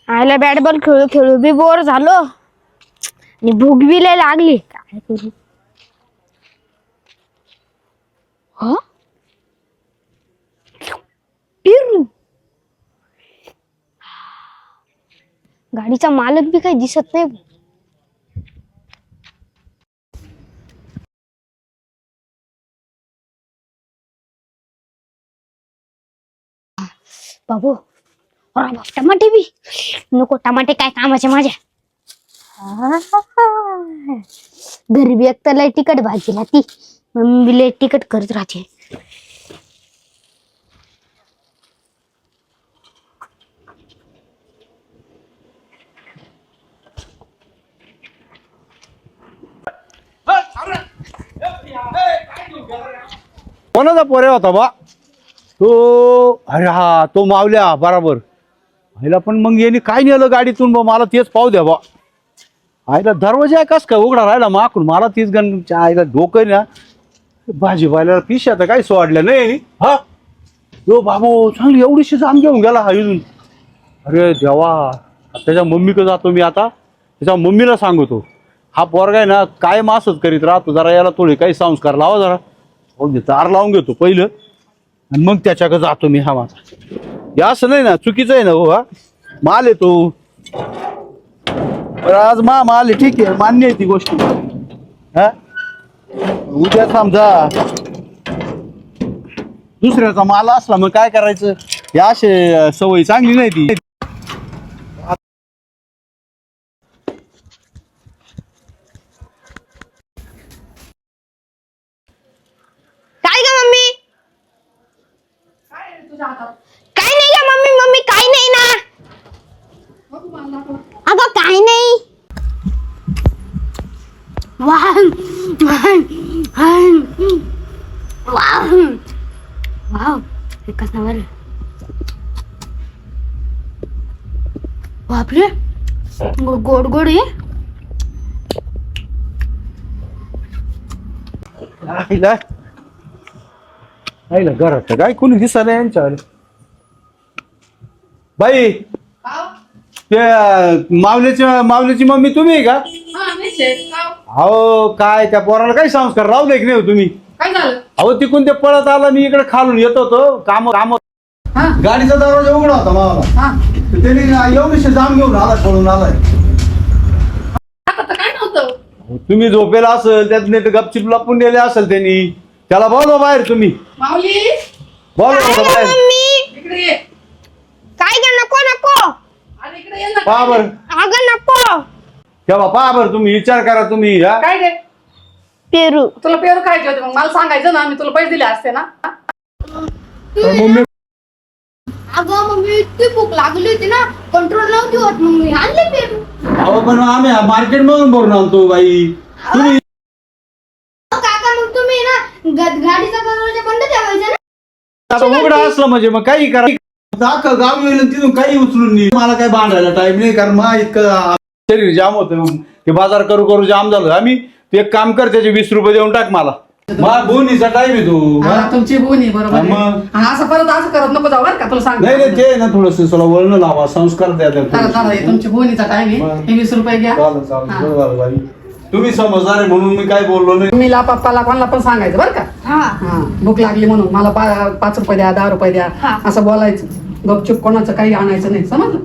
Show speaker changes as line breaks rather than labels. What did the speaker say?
आयला bat ball खेळू खेळू बी बोर झालो आणि भूक बी लय लागली. काय करू? हा पेरू. गाडीचा मालक बी काही दिसत नाही. बाबू टमाटे बी नको. टमाटे काय कामाचे माझ्या. घरी बी एक तर लय तिखट भाजी राहती. मम्मी बी लय तिखट करत राहते.
कोणाचा पोरे होता बा तो? अरे हा तो मावल्या बराबर. आईला पण मग यांनी काय नेलं गाडीतून बा? मला तेच पाहू द्या बा. आईला दरवाजा कस काय उघडा राहिला माकून? मला तीच गणच्या आईला डोकं ना. भाजीपाल्याला पिशा तर काही सोडल्या नाही. हा यो बाबू चांगली एवढीशी जाम घेऊन गेला हा इथून. अरे देवा, त्याच्या मम्मीकडे जातो मी आता. त्याच्या मम्मीला सांगतो हा पोरगा आहे ना काय असंच करीत राहतो. जरा याला थोडे काही संस्कार लावा जरा. तार लावून घेतो पहिलं आणि मग त्याच्याकडे जातो मी. हा माझा या असं नाही ना, चुकीचं आहे ना हो. हा माल आहे तो. आज माल आहे ठीक आहे, मान्य आहे ती गोष्ट. हा उद्या समजा दुसऱ्याचा माल असला मग काय करायचं? या असे सवय चांगली नाही ती.
काय ग मम्मी? काय नाही ग मम्मी. मम्मी काय नाही ना. अगं काय नाही. वाह वाह वाह एकच नंबर. बापरे गोड गोड आहे.
घरात काय कोणी दिसा नाही यांच्यावर. बाई ते मावल्याची मम्मी तुम्ही आहे का? अहो काय त्या पोराला काही संस्कार लावले की नाही हो तुम्ही?
काय झालं?
अहो तिकून ते पळत आला. मी इकडे खालून येत होतो काम गाडीचा दरवाजा उघडा होता मावाला. त्यांनी एवढीशी जाम घेऊन आला, पळून आलाय.
काय नव्हतं.
तुम्ही झोपेला असेल त्यात नाही तर गपचिप लपून नेले असेल त्यांनी. त्याला बोलवा बाहेर तुम्ही.
माऊली
बोलवा बाहेर.
मम्मी
इकडे ये.
काय ग? नको नको.
अरे इकडे ये ना.
पहा बर
अगं नको.
तेव्हा पहा बर तुम्ही विचार करा तुम्ही. हा
काय रे?
पेरू.
तुला पेरू खायचे होते मग मला सांगायचं ना, मी तुला पैसे दिले असते ना.
मम्मी
अगं मम्मी इतकी भूक लागली होती ना, कंट्रोल नव्हती होत. मम्मी आणले पेरू.
अहो पण आम्ही मार्केट मधून भरून आणतो बाई. तुम्ही
काका मग तुम्ही ना गाडीचा दरवाजा बंद ठेवायचा ना.
आता उघडा असलं म्हणजे मग काही करा. अख्खं गाव येईल तिथून काही उचलून नाही. मला काही बांधायला टाइम नाही, कारण मग इतकं शरीर जाम होतं. ते बाजार करू करू जाम झालं. आम्ही ते एक काम कर, त्याचे 20 रुपये देऊन टाक मला. बोनीचा टाइम आहे तू.
तुमची बोनी बरोबर आहे.
मग?
आणि असं परत असं करत नको जाऊ बरं का. तुला सांग
नाही नाही ते ना थोडस तुला वळण लावा, संस्कार द्या.
तुमची बोनीचा टाइम आहे. हे 20 रुपये घ्या.
बाई तुम्ही समजदार आहे म्हणून मी काय बोललो नाही.
तुम्ही पप्पाला कोणाला पण सांगायचं बरं का. हा भूक लागली म्हणून मला 5 रुपये द्या, 10 रुपये द्या असं बोलायचं. गपचूप कोणाचं काही आणायचं नाही, समजलं.